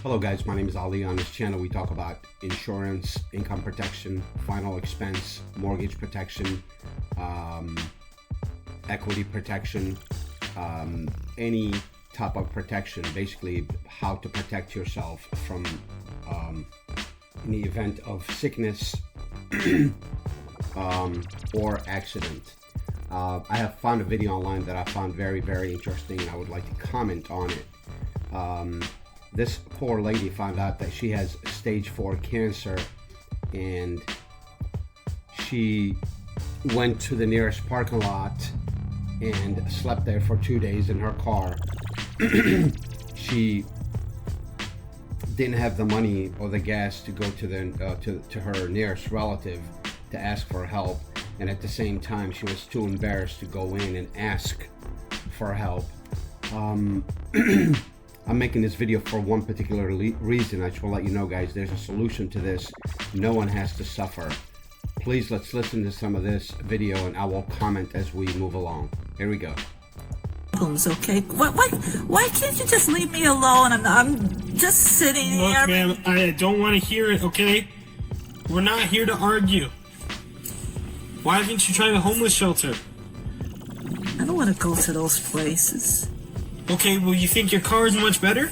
Hello guys, my name is Ali. On this channel we talk about insurance, income protection, final expense, mortgage protection, equity protection, any type of protection, basically how to protect yourself from in the event of sickness or accident. I have found a video online that I found very, very interesting, and I would like to comment on it. This poor lady found out that she has stage 4 cancer, and she went to the nearest parking lot and slept there for 2 days in her car. She didn't have the money or the gas to go to to her nearest relative to ask for help, and at the same time she was too embarrassed to go in and ask for help. I'm making this video for one particular reason. I just want to let you know, guys, there's a solution to this. No one has to suffer. Please, let's listen to some of this video and I will comment as we move along. Here we go. Okay, why can't you just leave me alone? I'm just sitting here. Look, ma'am, I don't want to hear it, okay? We're not here to argue. Why haven't you tried a homeless shelter? I don't want to go to those places. Okay, well, you think your car is much better?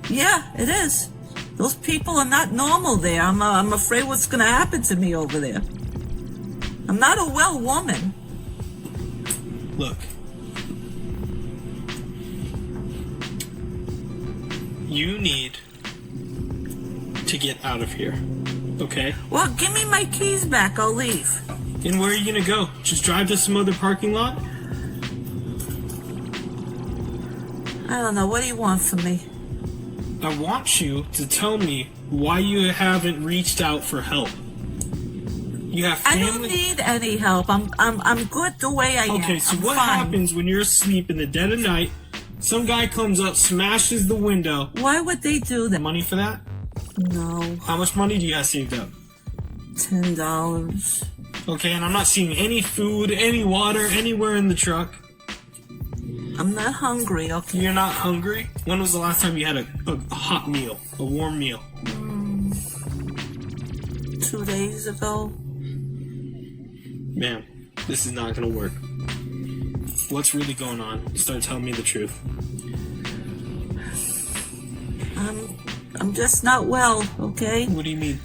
Yeah, it is. Those people are not normal there. I'm afraid what's going to happen to me over there. I'm not a well woman. Look. You need to get out of here, okay? Well, give me my keys back. I'll leave. And where are you going to go? Just drive to some other parking lot? I don't know. What do you want from me? I want you to tell me why you haven't reached out for help. You have family. I don't need any help. I'm good the way I am. Okay, so I'm what fine. happens when you're asleep in the dead of night? Some guy comes up, smashes the window. Why would they do that? Money for that? No. How much money do you have saved up? $10. Okay, and I'm not seeing any food, any water, anywhere in the truck. I'm not hungry, okay? You're not hungry? When was the last time you had a hot meal, a warm meal? 2 days ago. Ma'am, this is not gonna work. What's really going on? Start telling me the truth. I'm just not well, okay? What do you mean?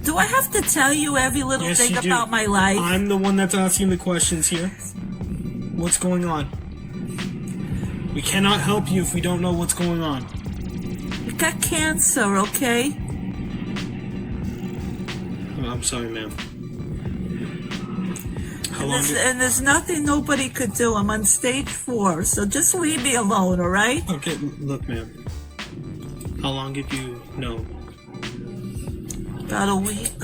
Do I have to tell you every little Yes, thing you do. about my life? I'm the one that's asking the questions here. What's going on? We cannot help you if we don't know what's going on. I got cancer, okay? Oh, I'm sorry, ma'am. How And long there's nothing nobody could do. I'm on stage 4, so just leave me alone, alright? Okay, look, ma'am. How long did you know? About a week.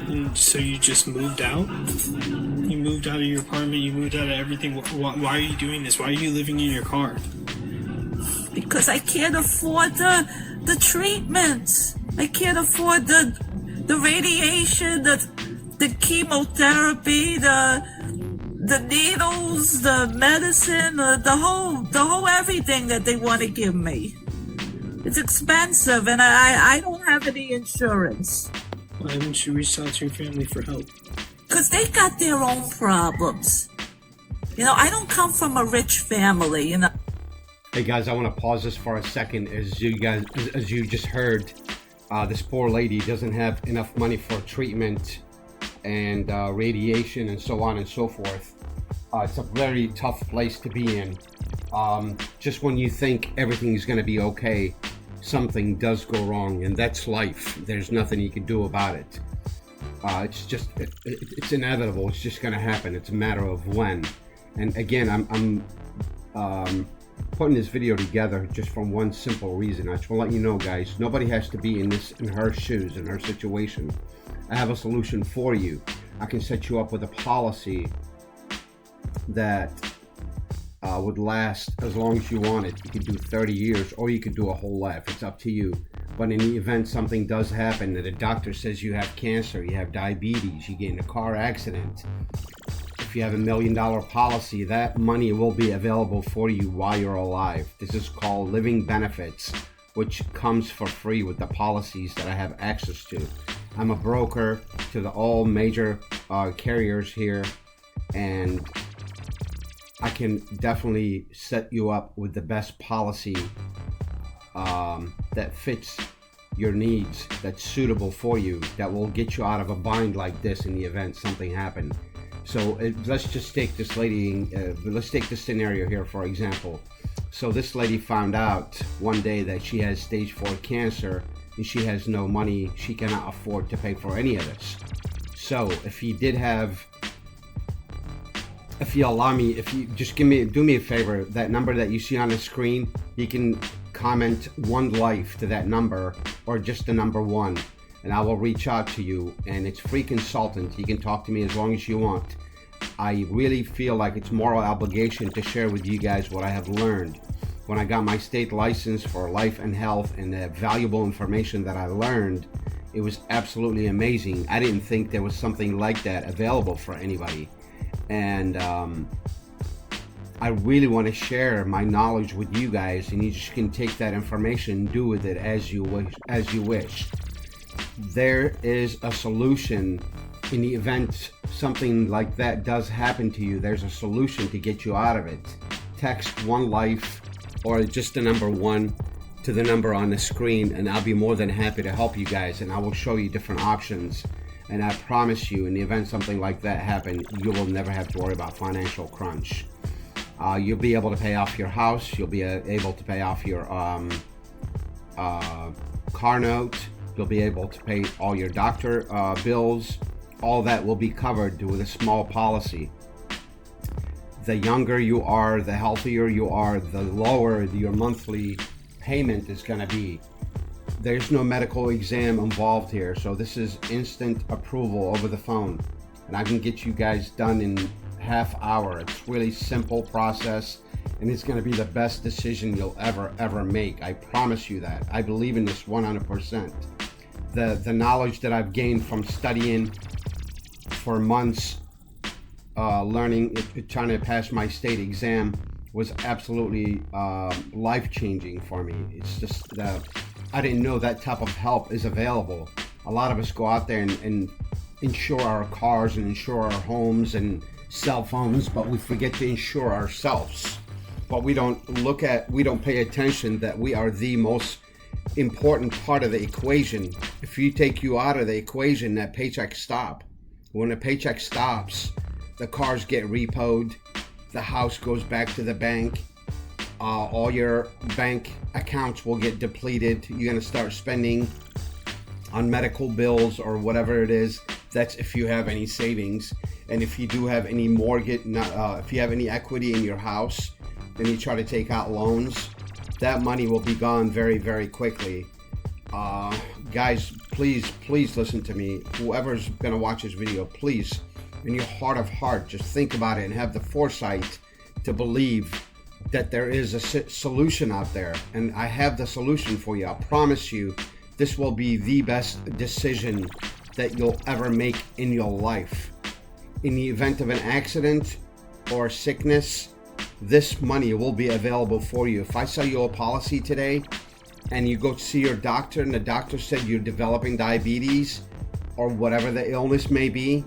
And so you just moved out? You moved out of your apartment, you moved out of everything. Why are you doing this? Why are you living in your car? Because I can't afford the treatments. I can't afford the radiation, the chemotherapy, the needles, the medicine, the whole everything that they want to give me. It's expensive, and I don't have any insurance. Why haven't you reached out to your family for help? Because they got their own problems. You know, I don't come from a rich family, you know. Hey guys, I want to pause this for a second. As you just heard, this poor lady doesn't have enough money for treatment and radiation and so on and so forth. It's a very tough place to be in. Just when you think everything is going to be okay, something does go wrong, and that's life. There's nothing you can do about it. It's just it's inevitable. It's just going to happen. It's a matter of when. And again, I'm putting this video together just from one simple reason. I just want to let you know, guys, nobody has to be in her shoes, in her situation. I have a solution for you. I can set you up with a policy that would last as long as you want it. You could do 30 years or you could do a whole life. It's up to you. But in the event something does happen, that a doctor says you have cancer, you have diabetes, you get in a car accident, if if you have $1,000,000 policy, that money will be available for you while you're alive. This is called living benefits, which comes for free with the policies that I have access to. I'm a broker to all major carriers here, and I can definitely set you up with the best policy that fits your needs, that's suitable for you, that will get you out of a bind like this in the event something happened. So let's just take this lady, let's take this scenario here for example. So this lady found out one day that she has stage 4 cancer and she has no money, she cannot afford to pay for any of this. So if you allow me, if you just do me a favor, that number that you see on the screen, you can comment 1 life to that number or just the number 1, and I will reach out to you, and it's free consultant. You can talk to me as long as you want. I really feel like it's moral obligation to share with you guys what I have learned. When I got my state license for life and health and the valuable information that I learned, it was absolutely amazing. I didn't think there was something like that available for anybody. And I really want to share my knowledge with you guys, and you just can take that information and do with it as you wish. There is a solution in the event something like that does happen to you. There's a solution to get you out of it. Text 1 life or just the number 1 to the number on the screen, and I'll be more than happy to help you guys, and I will show you different options. And I promise you, in the event something like that happened, you will never have to worry about financial crunch. You'll be able to pay off your house. You'll be able to pay off your car note. You'll be able to pay all your doctor bills. All that will be covered with a small policy. The younger you are, the healthier you are, the lower your monthly payment is going to be. There's no medical exam involved here, so this is instant approval over the phone, and I can get you guys done in half hour. It's really simple process, and it's going to be the best decision you'll ever make. I promise you that. I believe in this 100%. The knowledge that I've gained from studying for months, learning, trying to pass my state exam was absolutely life-changing for me. It's just I didn't know that type of help is available. A lot of us go out there and insure our cars and insure our homes and cell phones, but we forget to insure ourselves. But we don't pay attention that we are the most important part of the equation. If you take you out of the equation, that paycheck stop. When the paycheck stops, the cars get repoed, the house goes back to the bank, all your bank accounts will get depleted. You're going to start spending on medical bills or whatever it is. That's if you have any savings. And if you do have any mortgage, if you have any equity in your house, then you try to take out loans, that money will be gone very, very quickly. Guys, please listen to me. Whoever's going to watch this video, please, in your heart of heart, just think about it and have the foresight to believe that there is a solution out there, and I have the solution for you. I promise you, this will be the best decision that you'll ever make in your life. In the event of an accident or sickness, this money will be available for you. If I sell you a policy today and you go to see your doctor and the doctor said you're developing diabetes or whatever the illness may be,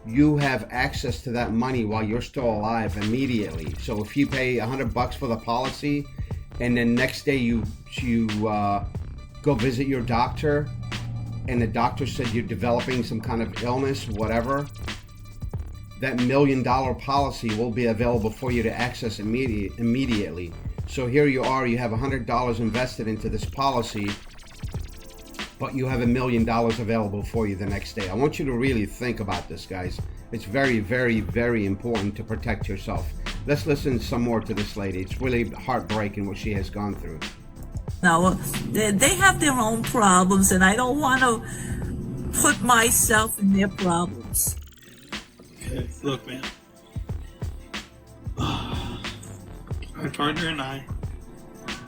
you have access to that money while you're still alive immediately. So if you pay $100 for the policy and then next day you go visit your doctor and the doctor said you're developing some kind of illness, whatever, that $1 million policy will be available for you to access immediately. So here you are, you have $100 invested into this policy, but you have $1 million available for you the next day. I want you to really think about this, guys. It's very, very, very important to protect yourself. Let's listen some more to this lady. It's really heartbreaking what she has gone through. Now, they have their own problems, and I don't want to put myself in their problems. Okay, look, man. My partner and I,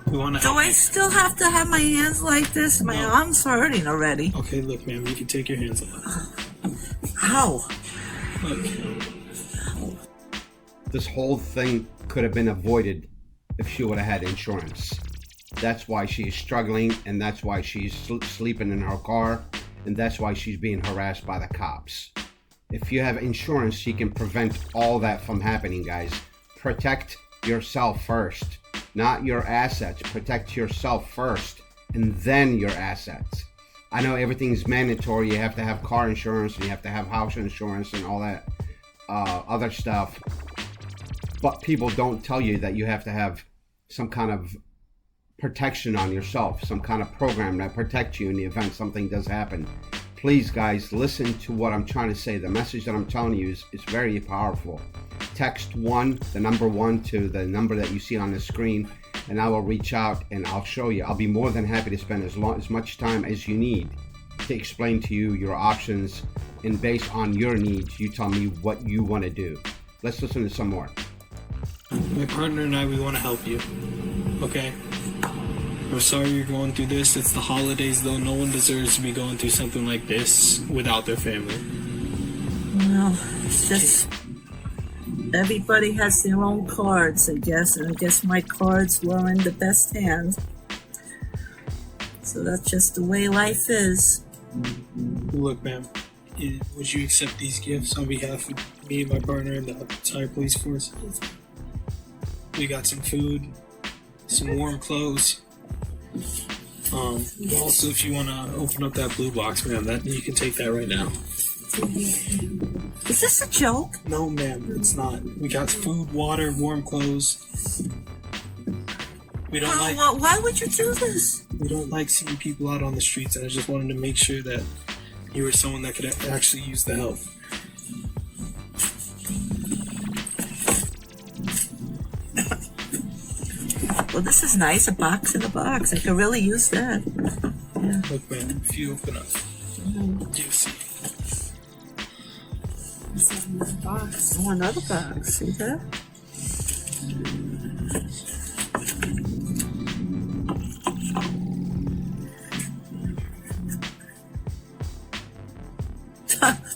we want to Do help I you. still have to have my hands like this? My No. arm's hurting already. Okay, look, man, you can take your hands off. How? Look, This whole thing could have been avoided if she would have had insurance. That's why she's struggling, and that's why she's sleeping in her car, and that's why she's being harassed by the cops. If you have insurance, you can prevent all that from happening, guys. Protect yourself first, not your assets. Protect yourself first, and then your assets. I know everything's mandatory. You have to have car insurance, and you have to have house insurance, and all that other stuff. But people don't tell you that you have to have some kind of protection on yourself, some kind of program that protects you in the event something does happen. Please, guys, listen to what I'm trying to say. The message that I'm telling you is very powerful. Text 1, the number 1, to the number that you see on the screen, and I will reach out and I'll show you. I'll be more than happy to spend as much time as you need to explain to you your options, and based on your needs, you tell me what you want to do. Let's listen to some more. My partner and I, we want to help you. Okay? We're sorry you're going through this. It's the holidays, though. No one deserves to be going through something like this without their family. Well, it's just everybody has their own cards, I guess, and I guess my cards were in the best hand. So that's just the way life is. Look, ma'am, would you accept these gifts on behalf of me and my partner and the entire police force? We got some food, some warm clothes. Also, if you want to open up that blue box, ma'am, that you can take that right now. Is this a joke? No, ma'am, it's not. We got food, water, warm clothes. We don't Why would you do this? We don't like seeing people out on the streets, and I just wanted to make sure that you were someone that could actually use the help. Well, this is nice. A box in a box. I could really use that. Yeah. Look, man, if you open up, you see. This another box. Oh, another box. See that?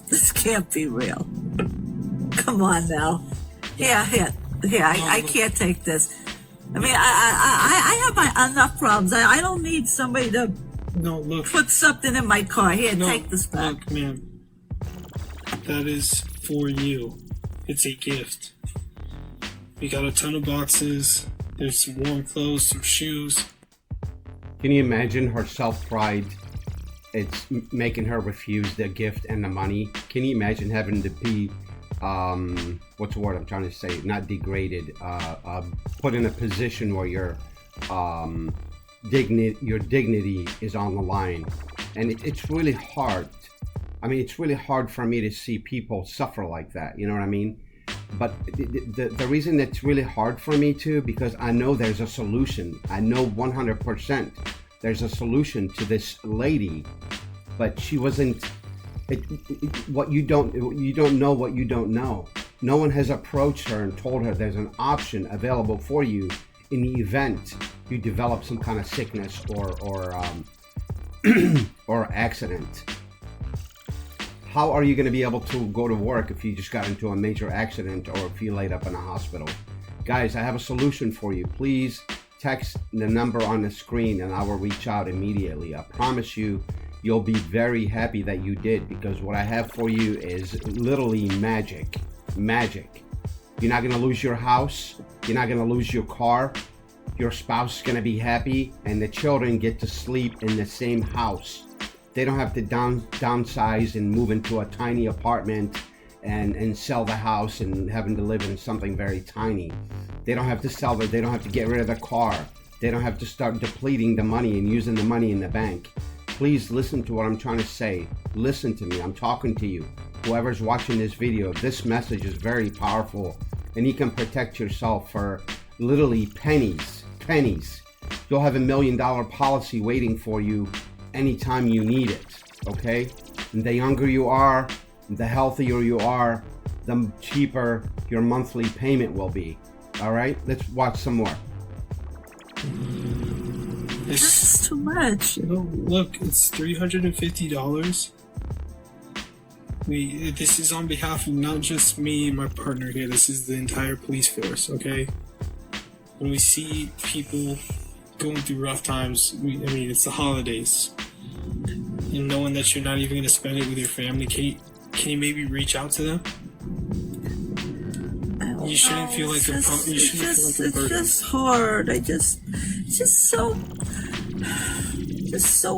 This can't be real. Come on now. Here. I can't take this. I mean, I have my enough problems. I don't need somebody to put something in my car. Here, take this back. Look, ma'am, that is for you. It's a gift. We got a ton of boxes. There's some warm clothes, some shoes. Can you imagine her self-pride? It's making her refuse the gift and the money. Can you imagine having to be what's the word I'm trying to say? Not degraded. Put in a position where your dignity is on the line, and it's really hard. I mean, it's really hard for me to see people suffer like that. You know what I mean? But the reason it's really hard for me too, because I know there's a solution. I know 100% there's a solution to this lady, but she wasn't. What you don't know what you don't know. No one has approached her and told her there's an option available for you in the event you develop some kind of sickness or accident. How are you going to be able to go to work if you just got into a major accident or if you laid up in a hospital? Guys, I have a solution for you. Please text the number on the screen and I will reach out immediately. I promise you, you'll be very happy that you did, because what I have for you is literally magic. Magic. You're not going to lose your house. You're not going to lose your car. Your spouse is going to be happy, and the children get to sleep in the same house. They don't have to downsize and move into a tiny apartment and sell the house and having to live in something very tiny. They don't have to sell it. They don't have to get rid of the car. They don't have to start depleting the money and using the money in the bank. Please listen to what I'm trying to say. Listen to me. I'm talking to you. Whoever's watching this video, this message is very powerful, and you can protect yourself for literally pennies. You'll have $1 million policy waiting for you anytime you need it, okay? And the younger you are, the healthier you are, the cheaper your monthly payment will be. All right, let's watch some more. This is too much. No, look, it's $350. This is on behalf of not just me and my partner here. This is the entire police force, okay? When we see people going through rough times, it's the holidays, and knowing that you're not even going to spend it with your family, can you maybe reach out to them? You shouldn't feel like a burden. It's just hard. It's just so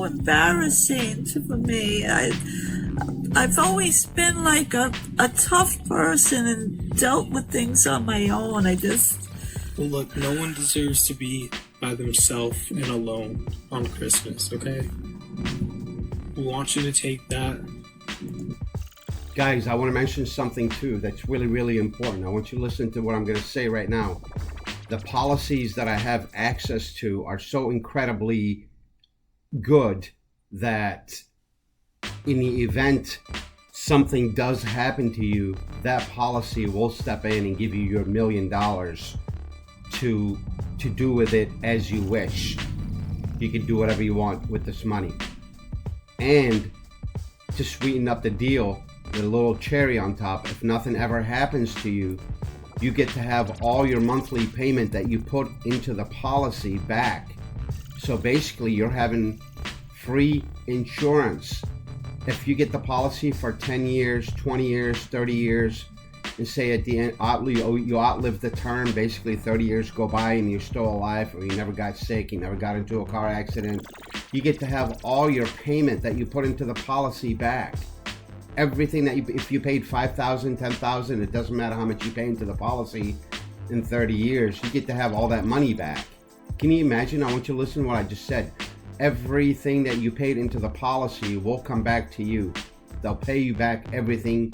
embarrassing for me. I've always been like a tough person and dealt with things on my own. Well, look, no one deserves to be by themselves and alone on Christmas, okay? We want you to take that. Guys, I want to mention something too that's really, really important. I want you to listen to what I'm going to say right now. The policies that I have access to are so incredibly good that in the event something does happen to you, that policy will step in and give you your $1 million to do with it as you wish. You can do whatever you want with this money. And to sweeten up the deal, with a little cherry on top, if nothing ever happens to you, you get to have all your monthly payment that you put into the policy back. So basically you're having free insurance. If you get the policy for 10 years, 20 years, 30 years, and say at the end you outlive the term, basically 30 years go by and you're still alive, or you never got sick, you never got into a car accident, you get to have all your payment that you put into the policy back. Everything that if you paid $5,000, $10,000, it doesn't matter how much you pay into the policy in 30 years, you get to have all that money back. Can you imagine? I want you to listen to what I just said. Everything that you paid into the policy will come back to you. They'll pay you back everything,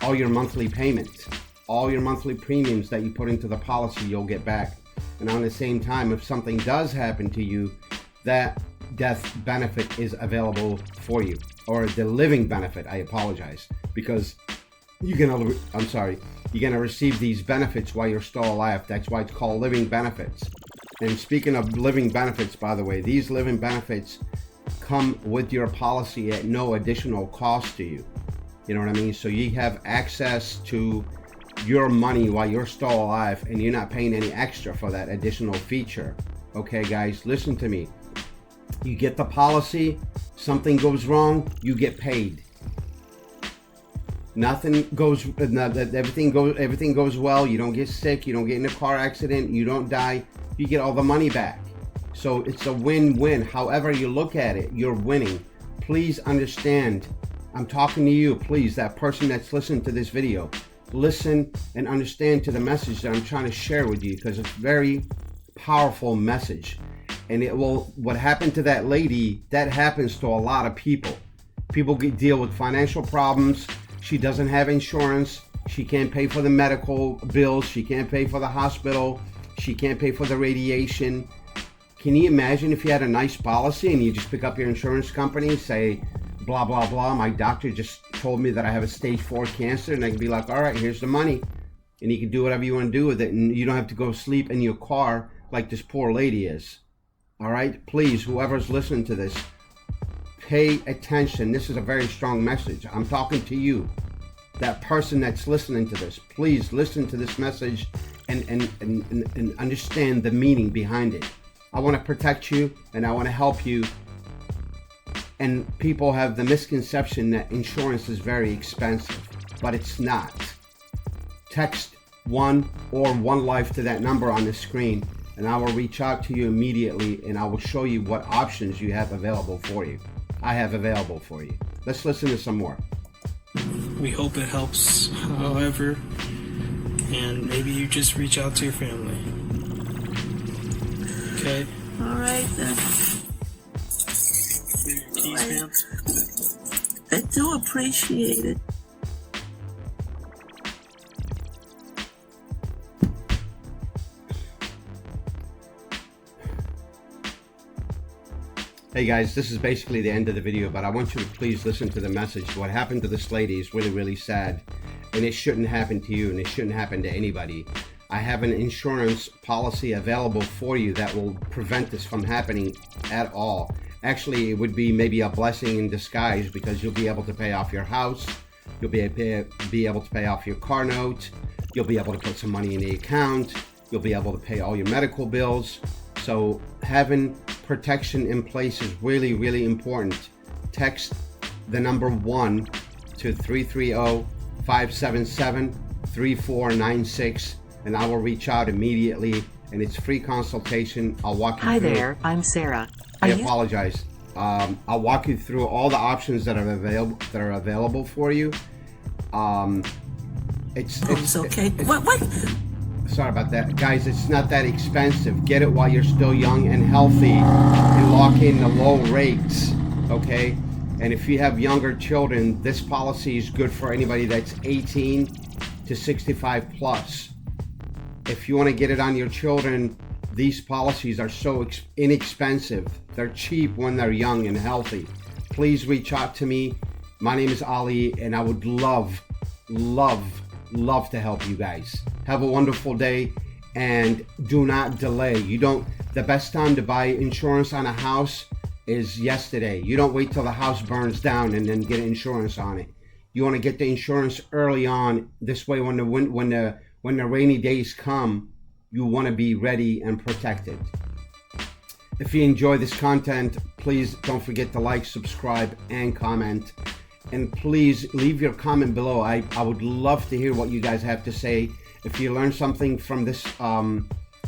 all your monthly payments, all your monthly premiums that you put into the policy, you'll get back. And on the same time, if something does happen to you, that death benefit is available for you, or the living benefit, I apologize, because you're gonna receive these benefits while you're still alive. That's why it's called living benefits. And speaking of living benefits, by the way, these living benefits come with your policy at no additional cost to you. You know what I mean? So you have access to your money while you're still alive, and you're not paying any extra for that additional feature. Okay, guys, listen to me. You get the policy, something goes wrong, you get paid. Everything goes well, you don't get sick, you don't get in a car accident, you don't die, you get all the money back. So it's a win-win. However you look at it, you're winning. Please understand, I'm talking to you, please, that person that's listening to this video. Listen and understand to the message that I'm trying to share with you, because it's a very powerful message. And what happened to that lady, that happens to a lot of people. People deal with financial problems. She doesn't have insurance. She can't pay for the medical bills. She can't pay for the hospital. She can't pay for the radiation. Can you imagine if you had a nice policy and you just pick up your insurance company, say, blah, blah, blah, my doctor just told me that I have a stage 4 cancer, and they can be like, all right, here's the money. And you can do whatever you want to do with it, and you don't have to go sleep in your car like this poor lady is. All right, please, whoever's listening to this, pay attention. This is a very strong message. I'm talking to you, that person that's listening to this. Please listen to this message and understand the meaning behind it. I want to protect you and I want to help you. And people have the misconception that insurance is very expensive, but it's not. Text 1 or 1 Life to that number on the screen, and I will reach out to you immediately, and I will show you what options you have available for you. I have available for you. Let's listen to some more. We hope it helps, however, and maybe you just reach out to your family. Okay? All right, then. Keys, ma'am? I do appreciate it. Hey guys, this is basically the end of the video, but I want you to please listen to the message. What happened to this lady is really, really sad, and it shouldn't happen to you, and it shouldn't happen to anybody. I have an insurance policy available for you that will prevent this from happening at all. Actually, it would be maybe a blessing in disguise, because you'll be able to pay off your house, You'll be able to pay off your car note. You'll be able to put some money in the account. You'll be able to pay all your medical bills. So having protection in place is really, really important. Text the number 1 to 330-577-3496 and I will reach out immediately, and it's free consultation. I'll walk you through. Hi there, I'm Sarah. I apologize. I'll walk you through all the options that are available for you. It's okay. What? Sorry about that, guys. It's not that expensive. Get it while you're still young and healthy, and lock in the low rates. Okay. And if you have younger children, this policy is good for anybody that's 18 to 65 plus. If you want to get it on your children, these policies are so inexpensive. They're cheap when they're young and healthy. Please reach out to me. My name is Ali, and I would love to help you guys. Have a wonderful day, and do not delay. The best time to buy insurance on a house is yesterday. You don't wait till the house burns down and then get insurance on it. You want to get the insurance early on. This way, when the rainy days come, you want to be ready and protected. If you enjoy this content, please don't forget to like, subscribe, and comment. And please leave your comment below. I would love to hear what you guys have to say. If you learned something from this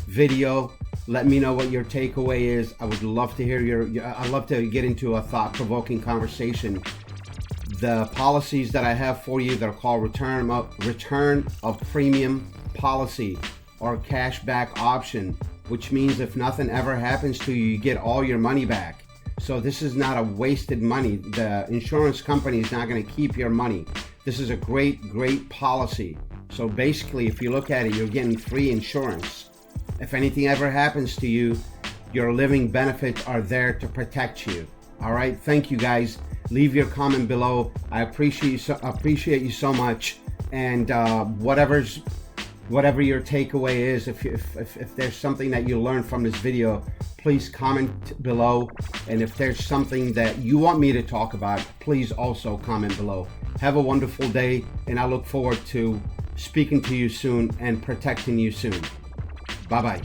video, let me know what your takeaway is. I would love to hear I'd love to get into a thought-provoking conversation. The policies that I have for you, they're called return of premium policy or cashback option, which means if nothing ever happens to you, you get all your money back. So this is not a wasted money. The insurance company is not going to keep your money. This is a great policy. So basically, if you look at it, you're getting free insurance. If anything ever happens to you, your living benefits are there to protect you. All right. Thank you, guys. Leave your comment below. I appreciate you so much. And whatever your takeaway is, if there's something that you learned from this video, please comment below. And if there's something that you want me to talk about, please also comment below. Have a wonderful day, and I look forward to speaking to you soon and protecting you soon. Bye-bye.